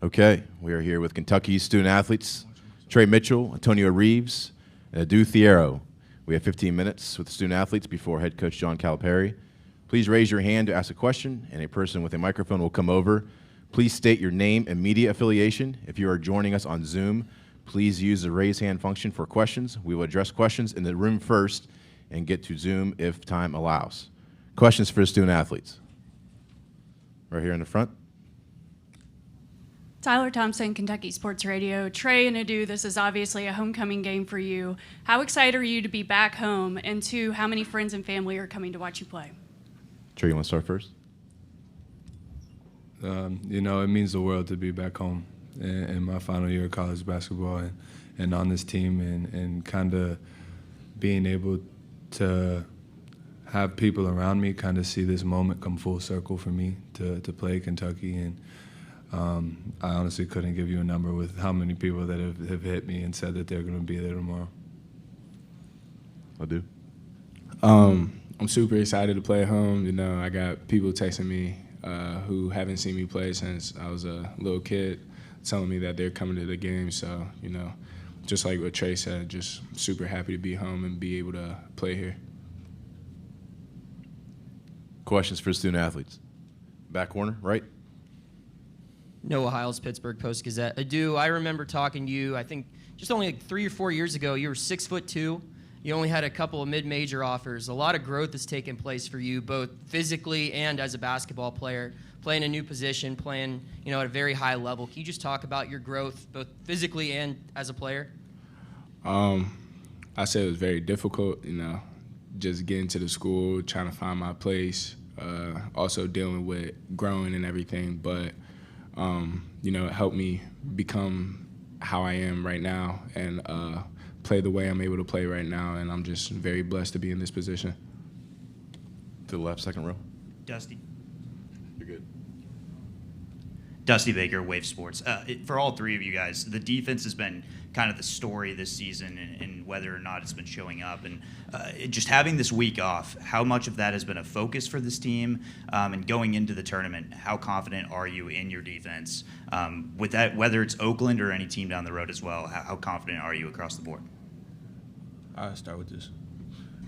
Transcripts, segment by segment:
Okay, we are here with Kentucky's student athletes, Trey Mitchell, Antonio Reeves, and Adu Thiero. We have 15 minutes with the student athletes before head coach John Calipari. Please raise your hand to ask a question, and a person with a microphone will come over. Please state your name and media affiliation. If you are joining us on Zoom, please use the raise hand function for questions. We will address questions in the room first and get to Zoom if time allows. Questions for the student athletes? Right here in the front. Tyler Thompson, Kentucky Sports Radio. Trey and Adu, this is obviously a homecoming game for you. How excited are you to be back home? And two, how many friends and family are coming to watch you play? Trey, you want to start first? It means the world to be back home in my final year of college basketball and on this team and kind of being able to have people around me kind of see this moment come full circle for me to play Kentucky. And I honestly couldn't give you a number with how many people that have hit me and said that they're going to be there tomorrow. I do. I'm super excited to play at home. I got people texting me who haven't seen me play since I was a little kid, telling me that they're coming to the game. So, just like what Trey said, just super happy to be home and be able to play here. Questions for student athletes? Back corner, right? Noah Hiles, Pittsburgh Post-Gazette. Adu, I remember talking to you, I think just only like 3 or 4 years ago. You were 6'2". You only had a couple of mid-major offers. A lot of growth has taken place for you, both physically and as a basketball player, playing a new position, playing at a very high level. Can you just talk about your growth, both physically and as a player? I said it was very difficult, just getting to the school, trying to find my place, also dealing with growing and everything. But it helped me become how I am right now and play the way I'm able to play right now, and I'm just very blessed to be in this position. To the left, second row. Dusty. You're good. Dusty Baker, Wave Sports. For all three of you guys, the defense has been kind of the story this season and whether or not it's been showing up. And just having this week off, how much of that has been a focus for this team? And going into the tournament, how confident are you in your defense? With that, whether it's Oakland or any team down the road as well, how confident are you across the board? I'll start with this.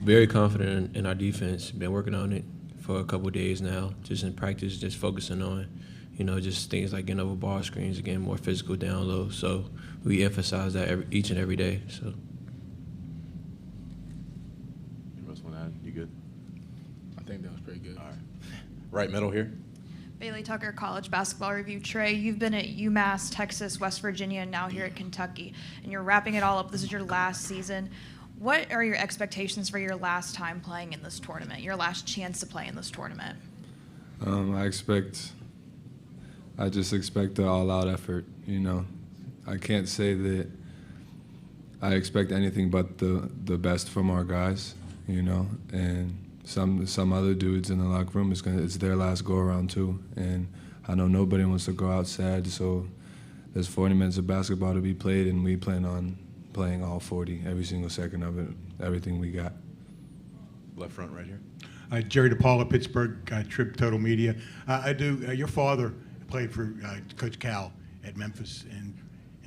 Very confident in our defense. Been working on it for a couple of days now, just in practice, just focusing on just things like getting over ball screens, getting more physical down low. So we emphasize that each and every day. So. You want to add? You good? I think that was pretty good. All right. Right middle here. Bailey Tucker, College Basketball Review. Trey, you've been at UMass, Texas, West Virginia, and now here at Kentucky, and you're wrapping it all up. This is your last season. What are your expectations for your last time playing in this tournament, your last chance to play in this tournament? I just expect the all-out effort, I can't say that I expect anything but the best from our guys, and some other dudes in the locker room, it's their last go-around too. And I know nobody wants to go out sad, so there's 40 minutes of basketball to be played, and we plan on playing all 40, every single second of it, everything we got. Left front right here. Jerry DePaula, Pittsburgh, Trib Total Media. Your father played for Coach Cal at Memphis, and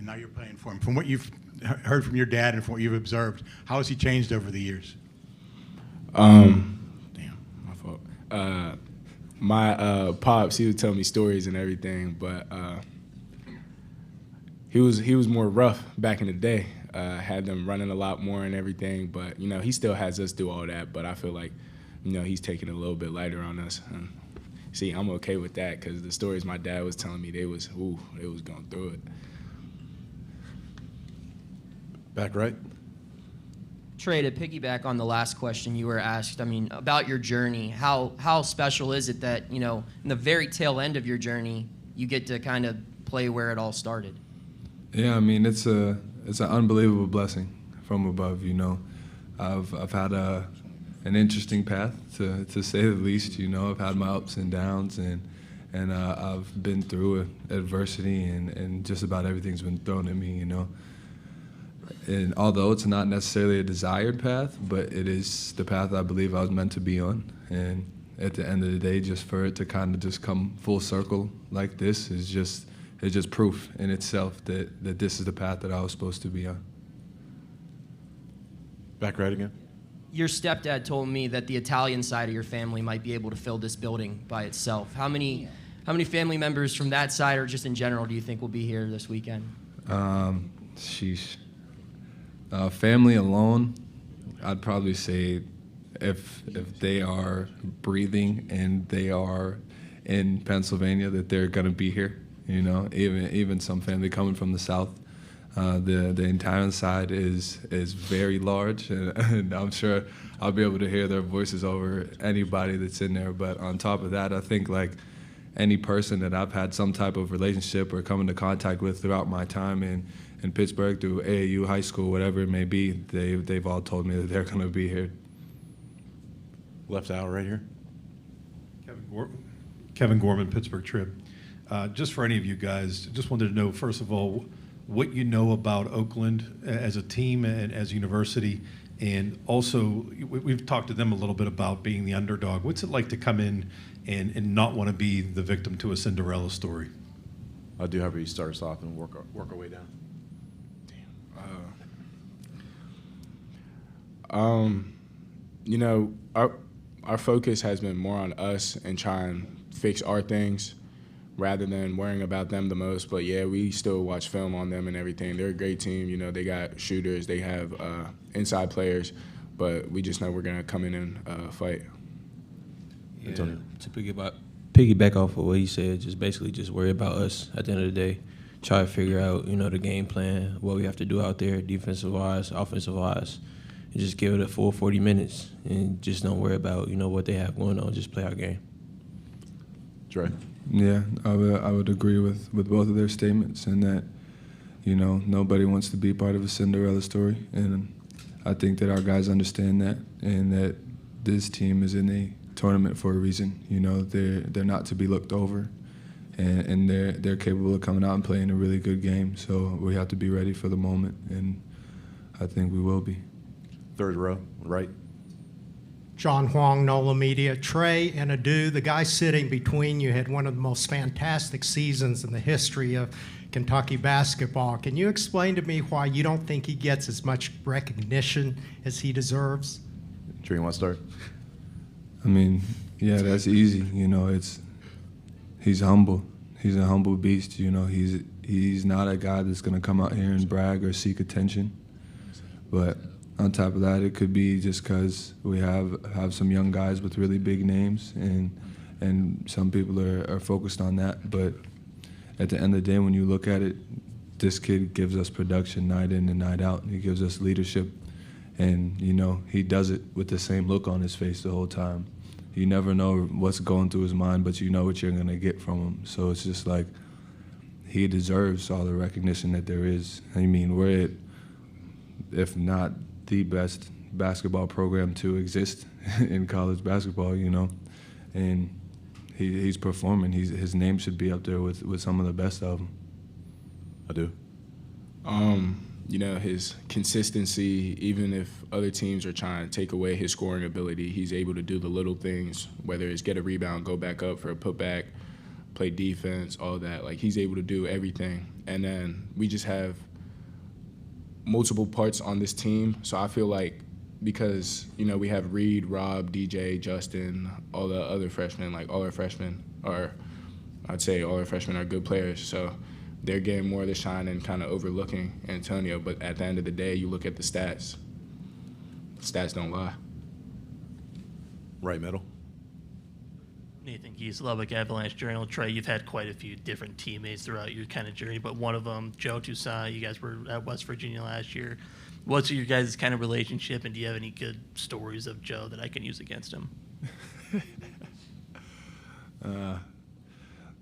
now you're playing for him. From what you've heard from your dad and from what you've observed, how has he changed over the years? My fault. My pops, he would tell me stories and everything, but he was more rough back in the day. Had them running a lot more and everything, but he still has us do all that. But I feel like he's taking it a little bit lighter on us. See, I'm okay with that because the stories my dad was telling me, they was going through it. Back right. Trey, to piggyback on the last question you were asked, about your journey, how special is it that, in the very tail end of your journey, you get to kind of play where it all started? Yeah, it's an unbelievable blessing from above, I've had an interesting path, to say the least. I've had my ups and downs, and I've been through adversity, and just about everything's been thrown at me, And although it's not necessarily a desired path, but it is the path I believe I was meant to be on. And at the end of the day, just for it to kind of just come full circle like this is just it's just proof in itself that this is the path that I was supposed to be on. Back right again. Your stepdad told me that the Italian side of your family might be able to fill this building by itself. How many family members from that side, or just in general, do you think will be here this weekend? Sheesh. Family alone, I'd probably say if they are breathing and they are in Pennsylvania, that they're going to be here. You know, even some family coming from the south. The Italian side is very large, and I'm sure I'll be able to hear their voices over anybody that's in there. But on top of that, I think like any person that I've had some type of relationship or come into contact with throughout my time in Pittsburgh, through AAU, high school, whatever it may be, they've all told me that they're going to be here. Left out right here. Kevin Gorman, Pittsburgh Trib. Just for any of you guys, just wanted to know, first of all, what you know about Oakland as a team and as a university, and also we've talked to them a little bit about being the underdog. What's it like to come in and not want to be the victim to a Cinderella story? I'll do however you start us off and work our way down. You know, our focus has been more on us and trying to fix our things rather than worrying about them the most. But yeah, we still watch film on them and everything. They're a great team. You know, they got shooters, they have inside players, but we just know we're gonna come in and fight. Yeah, to piggyback off of what he said, just worry about us at the end of the day. Try to figure out, you know, the game plan, what we have to do out there, defensive-wise, offensive-wise, and just give it a full 40 minutes and just don't worry about, you know, what they have going on. Just play our game. Dre. Yeah, I would agree with both of their statements, and that, you know, nobody wants to be part of a Cinderella story, and I think that our guys understand that, and that this team is in a tournament for a reason. You know, they're not to be looked over, and they're capable of coming out and playing a really good game. So we have to be ready for the moment, and I think we will be. Third row, right. John Huang, NOLA Media. Trey and Adu, the guy sitting between you, had one of the most fantastic seasons in the history of Kentucky basketball. Can you explain to me why you don't think he gets as much recognition as he deserves? Trey, you want to start? I mean, yeah, that's easy. You know, he's humble. He's a humble beast. You know, he's not a guy that's going to come out here and brag or seek attention. But on top of that, it could be just because we have some young guys with really big names, and some people are focused on that. But at the end of the day, when you look at it, this kid gives us production night in and night out. He gives us leadership, and, you know, he does it with the same look on his face the whole time. You never know what's going through his mind, but you know what you're going to get from him. So it's just like he deserves all the recognition that there is. I mean, we're at, if not the best basketball program to exist in college basketball, you know, and he's performing. His name should be up there with some of the best of them. I do. You know, his consistency, even if other teams are trying to take away his scoring ability, he's able to do the little things, whether it's get a rebound, go back up for a putback, play defense, all that. Like, he's able to do everything. And then we just have multiple parts on this team. So I feel like because, you know, we have Reed, Rob, DJ, Justin, all the other freshmen, like all our freshmen are, I'd say all our freshmen are good players. So they're getting more of the shine and kind of overlooking Antonio. But at the end of the day, you look at the stats. Stats don't lie. Right middle. Nathan Geese, Lubbock Avalanche Journal. Trey, you've had quite a few different teammates throughout your kind of journey, but one of them, Joe Toussaint, you guys were at West Virginia last year. What's your guys' kind of relationship, and do you have any good stories of Joe that I can use against him?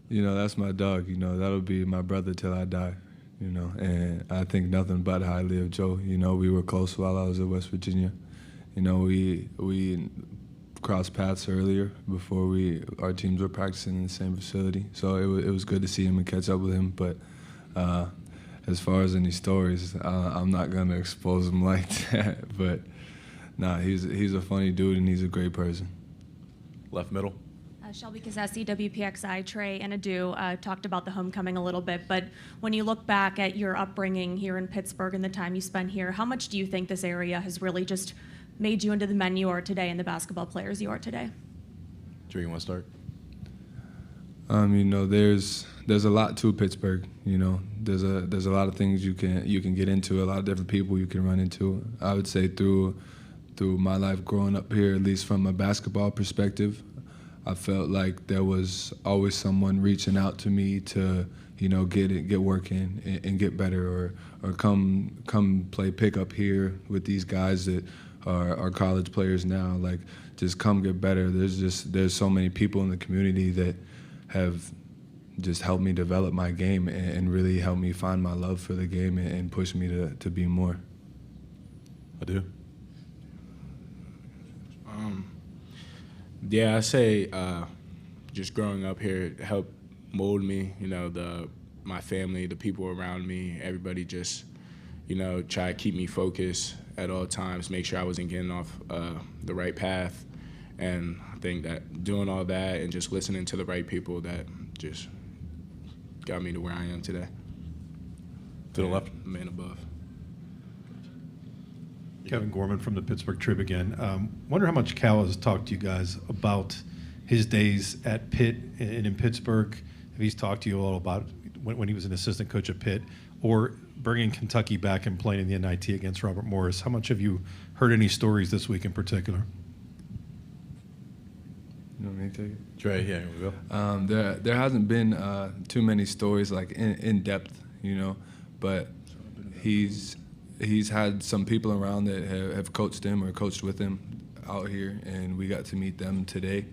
You know, that's my dog. You know, that'll be my brother till I die, you know, and I think nothing but highly of Joe. You know, we were close while I was at West Virginia. You know, we crossed paths earlier before our teams were practicing in the same facility. So it was good to see him and catch up with him. But as far as any stories, I'm not going to expose him like that. But, nah, he's a funny dude, and he's a great person. Left middle. Shelby Cassesi, WPXI, Trey, and Adu talked about the homecoming a little bit, but when you look back at your upbringing here in Pittsburgh and the time you spent here, how much do you think this area has really just made you into the men you are today and the basketball players you are today? Trey, you want to start? You know, there's a lot to Pittsburgh. You know, there's a lot of things you can get into, a lot of different people you can run into. I would say through my life growing up here, at least from a basketball perspective, I felt like there was always someone reaching out to me to, you know, get working and get better, or come play pickup here with these guys that are college players now. Like, just come get better. There's so many people in the community that have just helped me develop my game and really helped me find my love for the game and push me to be more. I do. Yeah, I say just growing up here helped mold me. You know, my family, the people around me, everybody just, you know, try to keep me focused at all times, make sure I wasn't getting off the right path. And I think that doing all that and just listening to the right people, that just got me to where I am today. To the left. Man above. Kevin Gorman from the Pittsburgh Trib again. Wonder how much Cal has talked to you guys about his days at Pitt and in Pittsburgh. If he's talked to you all about when he was an assistant coach at Pitt, or bringing Kentucky back and playing in the NIT against Robert Morris. How much have you heard any stories this week in particular? You want me to take it? Trey, yeah, here we go. There hasn't been too many stories like in depth, you know, but he's had some people around that have coached him or coached with him out here, and we got to meet them today.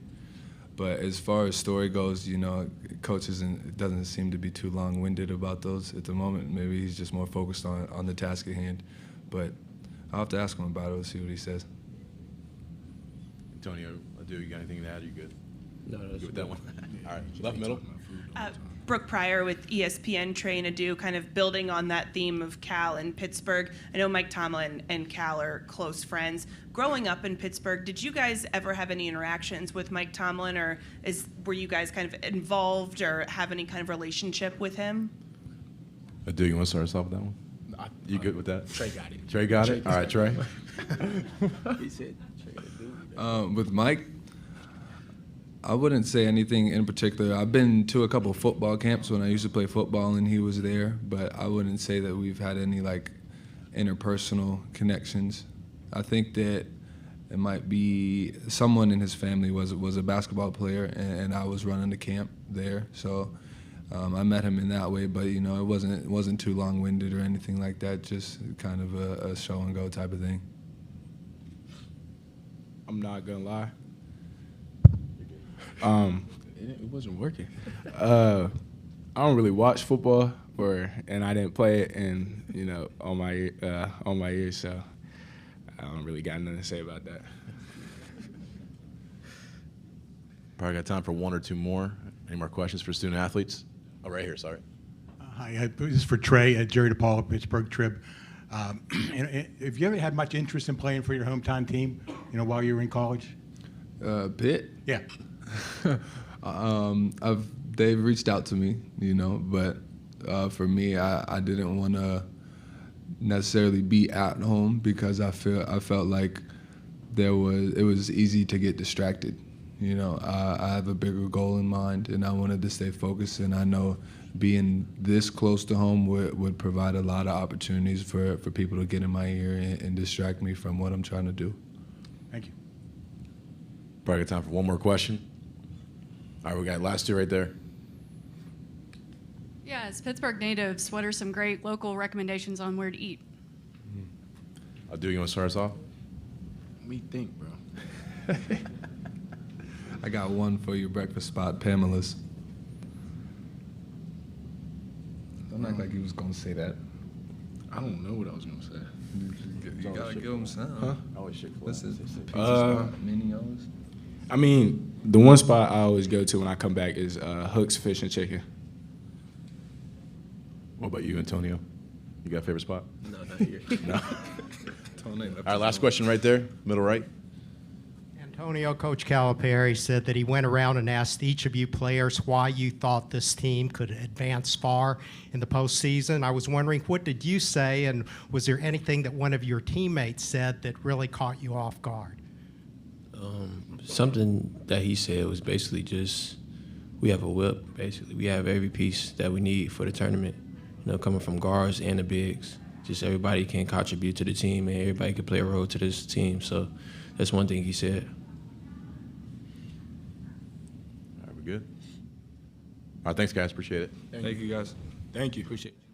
But as far as story goes, you know, Coach doesn't seem to be too long-winded about those at the moment. Maybe he's just more focused on the task at hand. But I'll have to ask him about it and see what he says. Antonio, Adu, you got anything to add? Are you good? No, that's good with that one. All right, left middle. Brooke Pryor with ESPN, Trey and Adu, kind of building on that theme of Cal and Pittsburgh. I know Mike Tomlin and Cal are close friends. Growing up in Pittsburgh, did you guys ever have any interactions with Mike Tomlin, or were you guys kind of involved or have any kind of relationship with him? Adu, you want to start us off with that one? You good with that? Trey got it. Trey got it? All right, Trey. He said Trey. With Mike, I wouldn't say anything in particular. I've been to a couple of football camps when I used to play football, and he was there, but I wouldn't say that we've had any like interpersonal connections. I think that it might be someone in his family was a basketball player, and I was running the camp there, so I met him in that way. But you know, it wasn't too long-winded or anything like that. Just kind of a show and go type of thing. I'm not gonna lie. It wasn't working. I don't really watch football, and I didn't play it, and you know, on my ears, so I don't really got nothing to say about that. Probably got time for one or two more. Any more questions for student athletes? Oh, right here. Sorry. Hi, this is for Trey, Jerry DePaul, Pittsburgh Trib. Have you ever had much interest in playing for your hometown team? You know, while you were in college? Pitt? Yeah. They've reached out to me, you know, but for me, I didn't want to necessarily be at home because I felt like it was easy to get distracted. You know, I have a bigger goal in mind, and I wanted to stay focused, and I know being this close to home would provide a lot of opportunities for people to get in my ear and distract me from what I'm trying to do. Thank you. Probably got time for one more question. All right, we got last two right there. Yeah, as Pittsburgh natives, what are some great local recommendations on where to eat? Adu, you want to start us off? Let me think, bro. I got one for your breakfast spot, Pamela's. Don't act like you was gonna say that. I don't know what I was gonna say. You gotta give them some. Huh? Always Chick-fil-A. This is pizza spot, Minio's. I mean, the one spot I always go to when I come back is Hook's Fish and Chicken. What about you, Antonio? You got a favorite spot? No, not here. No. All right, last question right there, middle right. Antonio, Coach Calipari said that he went around and asked each of you players why you thought this team could advance far in the postseason. I was wondering, what did you say, and was there anything that one of your teammates said that really caught you off guard? Something that he said was basically just, we have a whip, basically. We have every piece that we need for the tournament, you know, coming from guards and the bigs. Just everybody can contribute to the team, and everybody can play a role to this team. So that's one thing he said. All right, we're good. All right, thanks, guys. Appreciate it. Thank you, guys. Thank you. Appreciate it.